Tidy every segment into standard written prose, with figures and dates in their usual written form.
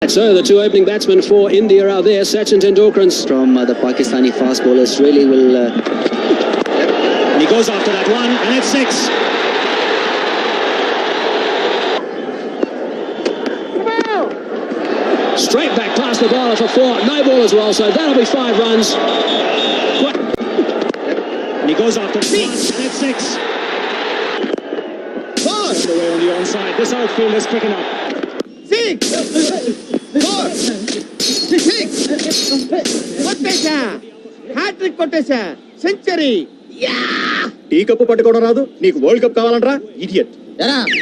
So the two opening batsmen for India are there. Sachin Tendulkar from the Pakistani fast bowlers really will. He goes after that one, and it's 6. Straight back past the bowler for 4. No ball as well, so that'll be 5 runs. And he goes after 6, and it's 6. Away on the onside. This outfield is picking up. 6 4 6 కొట్టేశా hat trick కొట్టేశా century tea cup పట్టుకోవడం రాదు నీకు world cup కావాలంటరా idiot.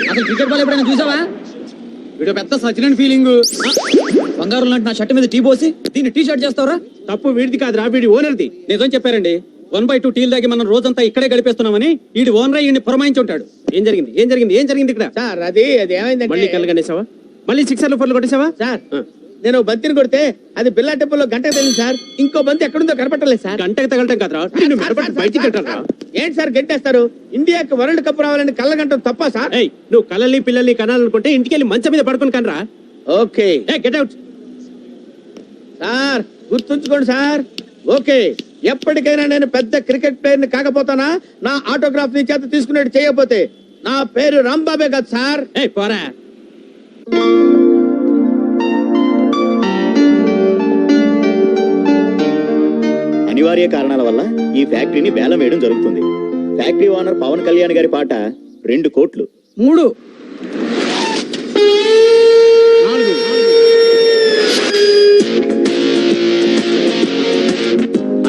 అసలు cricket ball ఎప్పుడైనా చూసావా? వీడు పెద్ద సచిన్ ఫీలింగ్. బంగారు లాంటి నా షర్ట్ మీద టీ పోసి దీన్ని టీ షర్ట్ చేస్తావరా? తప్పు వీడిది కాదురా, వీడి ఓనర్ది. నిజం చెప్పారండి. 1/2 టీలు దాగి మనం రోజంతా ఇక్కడే గడిపేస్తున్నామని వీడి ఓనర్ ఈయన్ని పురమాయించి ఉంటాడు. ఏం జరిగింది ఇక్కడ? సార్ అది ఏమైందంటే మళ్ళీ కళ్ళగనేసావా? మళ్ళీ 6 4 కొట్టేసావా? సార్ నేను బంతిని కొడితే అది బిల్లా టెంపుల్లో గంటకు తెలియదు సార్. ఇంకో బంతి ఎక్కడుందో కనపట్టలేదు సార్. గంటకు తగలటం కాదురా, నిన్ను మెడపట్టి బయటికి కట్టారా? ఏంటి సార్ గంటేస్తారు? ఇండియాకి వరల్డ్ కప్ రావాలని కళ్ళ గంట తప్ప సార్? ఏయ్, నువ్వు కళ్ళని పిల్లల్ని కనాలనుకుంటే ఇంటికెళ్ళి మంచం మీద పడుకొని కనరా. Okay get out. సార్ గుర్తుంచుకోండి సార్. ఓకే, ఎప్పటికైనా నేను పెద్ద క్రికెట్ ప్లేయర్ని కాకపోతానా నా ఆటోగ్రాఫ్ ని చేత తీసుకునేట్టు చేయకపోతే? నా పేరు రాంబాబే కదా సార్. ఏయ్ పోరా. అనివార్య కారణాల వల్ల ఈ ఫ్యాక్టరీని వేలం వేయడం జరుగుతుంది. ఫ్యాక్టరీ ఓనర్ పవన్ కళ్యాణ్ గారి పాట 2 కోట్లు. 3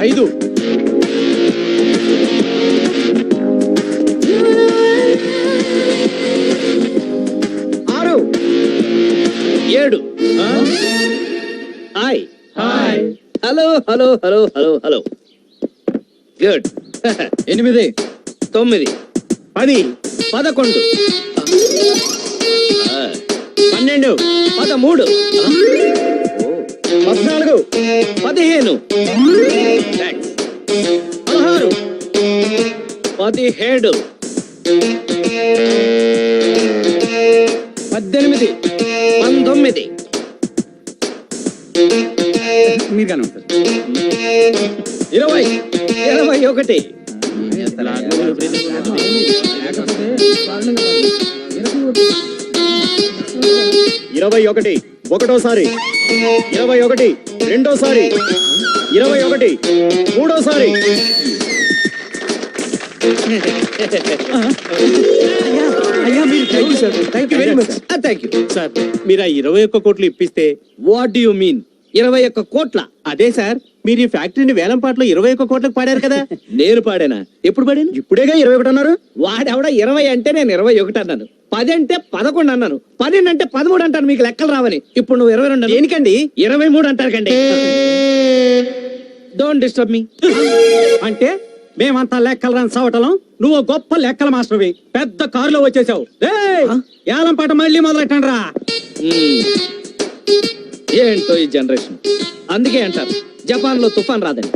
5 6 7 hi hello hello hello hello hello good 8 9 10 10 11 12 13 14 15 thanks 16 17 18 19 మీరు కానీ ఉంటారు. 20 21 21 ఒకటోసారి, 21 రెండోసారి, 21 మూడోసారి. సార్ మీరు ఆ 21 కోట్లు ఇప్పిస్తే. వాట్ డు యు మీన్ 21 కోట్ల? అదే సార్, మీరు ఈ ఫ్యాక్టరీని వేలం పాటలో 21 కోట్లకు పాడారు కదా. నేను పాడానా? ఎప్పుడు పాడాను? ఇప్పుడేగా 21 అన్నారు. వాడెవడ 20 అంటే నేను 21 అన్నాను. 10 అంటే 11 అన్నాను. 12 అంటే 13 అంటాను. మీకు లెక్కలు రావని. ఇప్పుడు నువ్వు 22 దేనికండి? 23 అంటారు కండి. Don't disturb me. అంటే మేమంతా లెక్కలు రాని సావటం, నువ్వు గొప్ప లెక్కల మాస్టర్వి. పెద్ద కారులో వచ్చేసావు. ఏలం పాట మళ్ళీ మొదలెట్టండి రా. ఏంటో ఈ జనరేషన్. అందుకే అంటారు జపాన్ లో తుఫాన్ రాదని.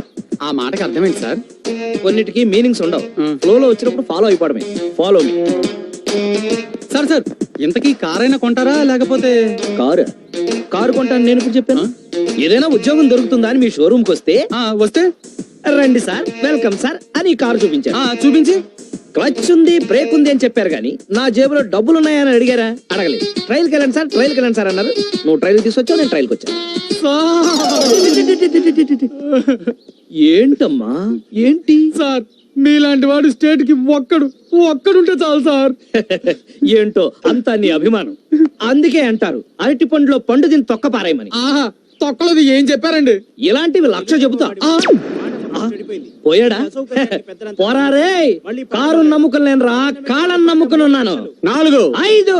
ఆ మాటకి అర్థమైంది సార్. కొన్నిటికి మీనింగ్స్ ఉండవు. ఫ్లోలో వచ్చినప్పుడు ఫాలో అయిపోవడమే. Follow me. సార్ ఇంతకీ కారైనా కొంటారా లేకపోతే? కారు కొంటాను నేను ఇప్పుడు చెప్పాను. ఏదైనా ఉద్యోగం దొరుకుతుందా అని మీ షోరూమ్ కి వస్తే వస్తే రండి సార్, వెల్కమ్ సార్ అని కారు చూపించారు. చూపించి క్లచ్ ఉంది, బ్రేక్ ఉంది అని చెప్పారు కానీ నా జేబులో డబ్బులు ఉన్నాయని అడిగారా? అడగలేదు. ట్రైల్కి వెళ్ళండి సార్ అన్నారు. నువ్వు ట్రైల్ తీసుకొచ్చావు, నేను ట్రైల్కి వచ్చాను. ఏంటమ్మా ఏంటి సార్, మీలాంటి వాడు స్టేట్ కి ఒక్కడుంటే చాలు సార్. ఏంటో అంతా నీ అభిమానం. అందుకే అంటారు అరటి పండులో పండు దీన్ని తొక్క పారాయమని. తొక్కలది ఏం చెప్పారండి? ఇలాంటివి 1,00,000 చెబుతా. పోయాడా? పోరారే. కారు నమ్ముకుని నేను రా, కాళ్ళని నమ్ముకుని ఉన్నాను. 4 5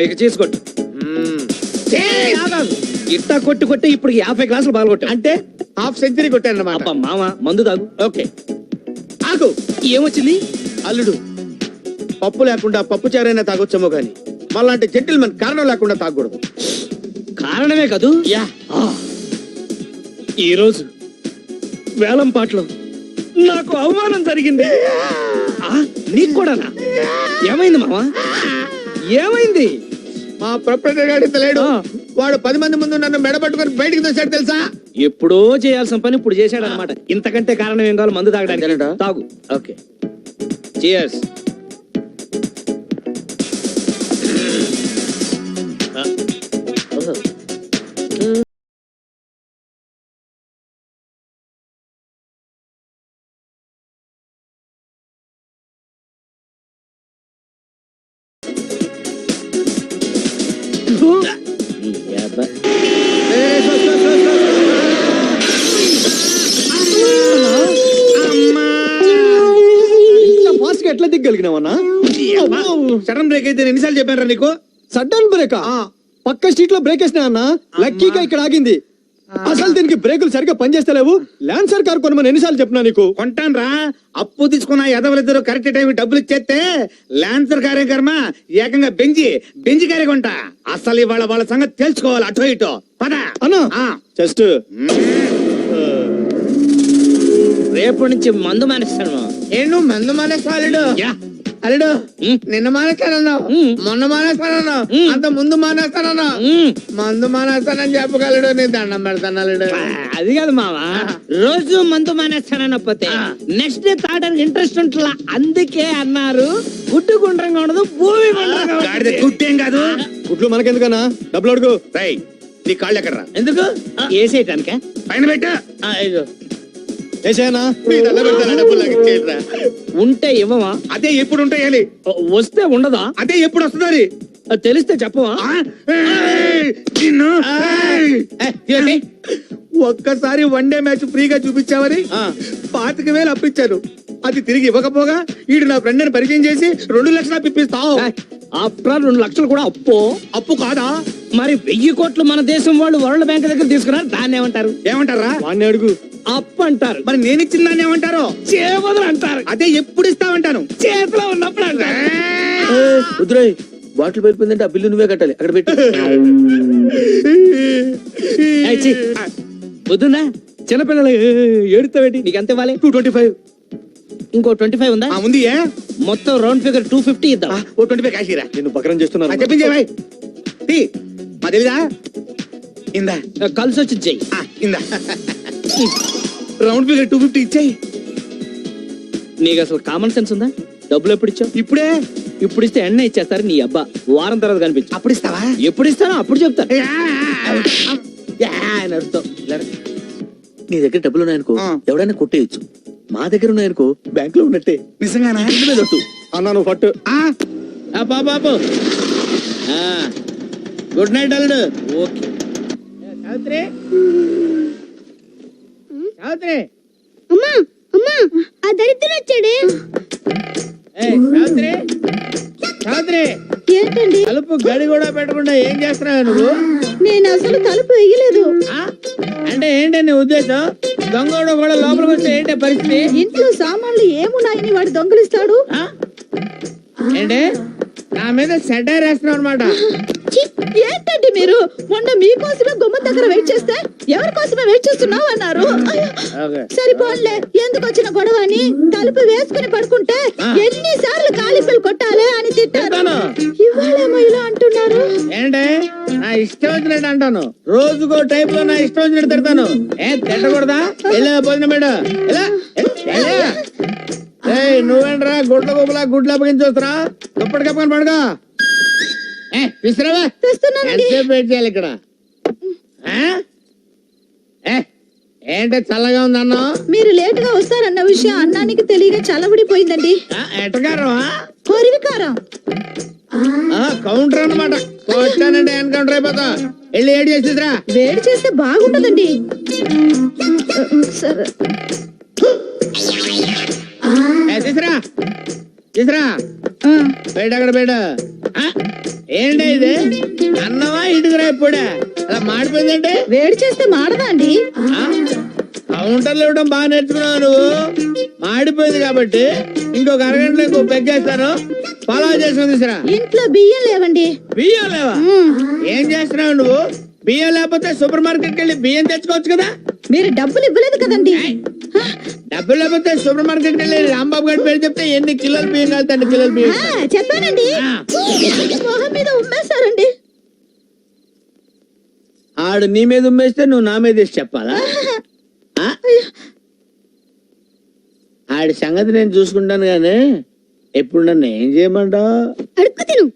ఇక చేసుకోట్టు. ఇట్టా కొట్టి ఇప్పుడు 50 గ్లాసులు పాల్గొట్టా. అంటే హాఫ్ సెంచరీ కొట్టాను అన్నమాట. మామ మందు తాగు. ఓకే ఆగు. ఏమొచ్చింది? అల్లుడు, పప్పు లేకుండా పప్పు చారైనా తాగొచ్చేమో గాని మళ్ళాంటి జెంటిల్మెన్ కారణం లేకుండా తాగకూడదు. కారణమే కదూ. యా, ఈరోజు వేలం పాటలో నాకు అవమానం జరిగింది. నీకు కూడానా? ఏమైంది మావా? ఏమైంది? మా ప్రొపరేటర్ గాడి లేడు. వాడు 10 మంది ముందు నన్ను మెడబట్టుకొని బయటికి తెచ్చాడు తెలుసా? ఎప్పుడో చేయాల్సిన పని ఇప్పుడు చేశాడు అనమాట. ఇంతకంటే కారణం ఏం కావాలి? మందు తాగడానికి. తాగు. ఓకే. చియర్స్. ఎట్లా దిగ్గలిగినావన్నా? సడన్ బ్రేక్ అయితే ఎన్నిసార్లు చెప్పాను నీకు? సడన్ బ్రేక్ పక్క స్ట్రీట్ లో బ్రేక్ వేసినా అన్న. లక్కీగా ఇక్కడ ఆగింది. అసలు దీనికి బ్రేకులు సరిగ్గా పనిచేస్తలేవు. ల్యాన్సర్ కార్ కొనమని ఎన్నిసార్లు చెప్పినా నీకు? కొంటాను రా. అప్పు తీసుకున్న ఎదవలిద్దరు కరెక్ట్ టైం డబ్బులు ఇచ్చేస్తే ల్యాన్సర్ కారే కర్మ ఏకంగా బెంజి కారే కొంటా. అసలు ఇవాళ వాళ్ళ సంగతి తెలుసుకోవాలి. అటో ఇటో పద అన్నా. జస్ట్ రేపటి నుంచి మందు మానేస్తాను. నేను మందు మానేస్తాడు. అల్లుడు నిన్న మానేస్తానన్నావు, మొన్న మానేస్తానన్నావు, అంత ముందు మానేస్తానన్నావు. మందు మానేస్తానని చెప్పగలడు. నీ దండం పెడతాను అల్లుడు. అది కాదు మావా, రోజు మందు మానేస్తానకపోతే నెక్స్ట్ డే తాగడానికి ఇంట్రెస్ట్ ఉంటుందా? అందుకే అన్నారు గుడ్డు గుండ్రంగా ఉండదు, భూమి గుట్టేం కాదు. గుడ్లు మనకెందుకన్నా? డబ్బులు అడుగు. రై నీ కాళ్ళు ఎక్కడరా? ఎందుకు? వేసేయటానిక? పైన పెట్టా. వేసేయనా? ఉంటే ఇవ్వవా? అదే ఎప్పుడు ఉంటాయాలి? వస్తే ఉండదా? అదే ఎప్పుడు వస్తుంది? తెలిస్తే చెప్పవా? ఒక్కసారి వన్డే మ్యాచ్ ఫ్రీగా చూపించావని 25,000 అప్పించారు. అది తిరిగి ఇవ్వకపోగా ఈడు నా ఫ్రెండ్ అని పరిచయం చేసి 2 లక్షలు అప్పిస్తావు. అప్పుడు 2 లక్షలు కూడా అప్పు కాదా? మరి 1000 కోట్లు మన దేశం వాళ్ళు వరల్డ్ బ్యాంక్ దగ్గర తీసుకున్నారు. దాన్ని ఏమంటారు? ఏమంటారా? వాడిని అడుగు. అప్పు అంటారు. మరి నేను ఇచ్చిన దాన్ని ఏమంటారు? చేబదులు అంటారు. అదే ఎప్పుడు ఇస్తామంటాను? చేతిలో ఉన్నప్పుడు అంటారు. వద్దురాయ్, బాటిల్ పడిపోయిందంటే ఆ బిల్లు నువ్వే కట్టాలి. అక్కడ పెట్టి వద్దునా? చిన్నపిల్లలు ఏడుతావేటి? నీకు ఎంత ఇవ్వాలి? 225. ఇంకో 25 ఉందా? ఉంది. మొత్తం రౌండ్ ఫిగర్ 250 ఇద్దాం. ఓ 25 కాశీరా. నిన్ను బకరం చేస్తున్నారు. చెప్పించే మా తెలీదా? ఇందా కలిసి వచ్చి చెయ్యి. ఇందా రౌండ్ ఫిగర్ 250 ఇచ్చాయి. నీకు అసలు కామన్ సెన్స్ ఉందా? డబ్బులు ఎప్పుడు ఇచ్చావు? ఇప్పుడే. ఇప్పుడు ఇస్తే ఎన్న ఇచ్చేస్తారు. నీ అబ్బా వారం తర్వాత కనిపించు. అప్పుడు ఇస్తావా? ఎప్పుడు ఇస్తానో అప్పుడు చెప్తా. నీ దగ్గర డబ్బులు ఉన్నాయనుకో ఎవడైనా కొట్టేయచ్చు. మా దగ్గర ఉన్నాయనుకో బ్యాంక్ లో ఉన్నట్టే. నిజంగానా? అన్నా నువ్వు పట్టు. బాబు గుడ్ నైట్ అల్లుడు. ఓకే. సావిత్రి, సావిత్రి, అమ్మా అమ్మా ఆ దరిద్రుడు వచ్చాడే. సావిత్రి, సావిత్రి, ఏంటండి? తలుపు గడి కూడా పెట్టకుండా ఏం చేస్తున్నావు నువ్వు? నేను అసలు తలుపు వేయలేదు. అంటే ఏంటి నీ ఉద్దేశం? దొంగోడు కూడా లోపలికి వస్తే ఏంటి పరిస్థితి? ఇంట్లో సామాన్లు ఏమున్నాయని వాడు దొంగలిస్తాడు. ఏంటి నా మీద సెటైర్ వేస్తున్నావు అనమాట? ఛీ, ఏంటండి మీరు? మొన్న మీకోసమే గుమ్మం దగ్గర వెయిట్ చేస్తే ఎవరి కోసమే వెయిట్ చేస్తున్నావు అన్నారు. సరిపోన్లే, ఎందుకు వచ్చిన గొడవ అని తలుపు వేసుకుని పడుకుంటే ఎన్నిసార్లు కాలిఫీలు కొట్టాలి అని తిట్టారు. ఇవాళేమో ఇలా అంటున్నారు. ఏంటే నా ఇష్టం వచ్చినట్టు అంటాను. రోజుకో టైప్ లో నా ఇష్టం వచ్చినట్టు తిడతాను. ఏం తిట్టకూడదా? వెళ్ళా భోజనం మేడ. నువ్వేంట్రా గుడ్ల గుబలా గుడ్లు అప్పగించొస్తున్నా? దుప్పటి కప్పుకొని పడుకో. వెయిట్ చేయాలి ఇక్కడ. ఏంటి చల్లగా ఉంది అన్న? మీరు లేట్ గా వస్తారన్న విషయం అన్నానికి తెలియక చల్లబడిపోయిందండి. ఎట్టగారం? కోరివికారం. కౌంటర్ అన్నమాట. కొట్టానంటే ఎన్కౌంటర్ అయిపోతా. వెళ్ళి ఏడు చేసిద్రా. వేడి చేస్తే బాగుంటదండి. సరే తీసురా తీసురా. బయట అక్కడ బయట. ఏంటి ఇది? అన్నవా ఇటుకురా? ఇప్పుడే అలా మాడిపోయిందంటే వేడి చేస్తే మాడదా అండి? కౌంటర్లు ఇవ్వడం బాగా నేర్చుకున్నావు నువ్వు. మాడిపోయింది కాబట్టి ఇంకొక అరగంటలో ఇంకో పెగ్గేస్తాను. ఫాలో చేసుకుని తీసురా. ఇంట్లో బియ్యం లేవండి. బియ్యం లేవా? ఏం చేస్తున్నావు నువ్వు? బియ్యం లేకపోతే సూపర్ మార్కెట్కి వెళ్ళి బియ్యం తెచ్చుకోవచ్చు కదా. మీరు డబ్బులు ఇవ్వలేదు కదండి. డబ్బులు లేకపోతే సూపర్ మార్కెట్కి వెళ్ళి రాంబాబు గారి పేరు చెప్తే ఎన్ని కిలోలు బియ్యం కాదు కిలోలు బియ్యం. చెప్పానండి. మొహం మీద ఉమ్మేశారండి. ఆడు నీ మీద ఉమ్మేస్తే నువ్వు నా మీద వేసి చెప్పాలా? ఆ? ఆడి సంగతి నేను చూసుకుంటాను గానీ ఎప్పుడు నన్ను ఏం చేయమంటావు? అడుక్కు తిను.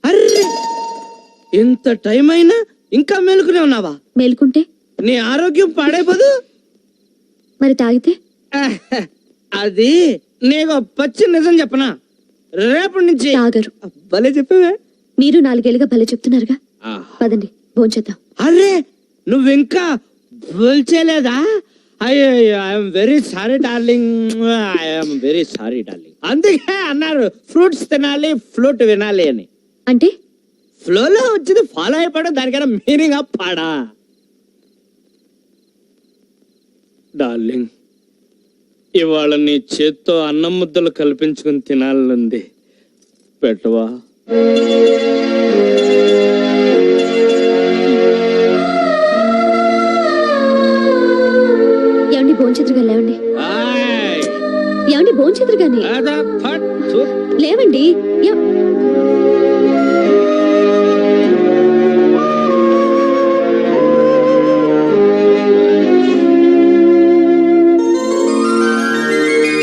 అర్రే ఇంత టైం అయినా ఇంకా మేలుకునే ఉన్నావా? మేలుకుంటే నీ ఆరోగ్యం పాడైపోదు. మరి తాగితే అది నీకు పచ్చి నిజం చెప్పనా, రేపటి నుంచి తాగరు. భలే చెప్పవే. మీరు 4 ఏళ్ళుగా భలే చెప్తున్నారుగా. పదండి భోంచేద్దాం. అరే నువ్వింకా బోల్చేలేదా? అయ్యో I'm very sorry darling, I'm very sorry darling. అందుకే అన్నారు ఫ్రూట్స్ తినాలి ఫ్లూట్ వినాలి అని. అంటే ఫ్లోలో వచ్చింది ఫాలో అయిపోవడం, దానికైనా మీనింగ్ అప్ పాడా. డార్లింగ్ ఇవాళ నీ చేత్తో అన్నం ముద్దలు కల్పించుకుని తినాలనుంది, పెట్టవా? ఏమండి భోంచేతురుగా లేవండి. ఏమండి భోంచేతురుగాని లేవండి.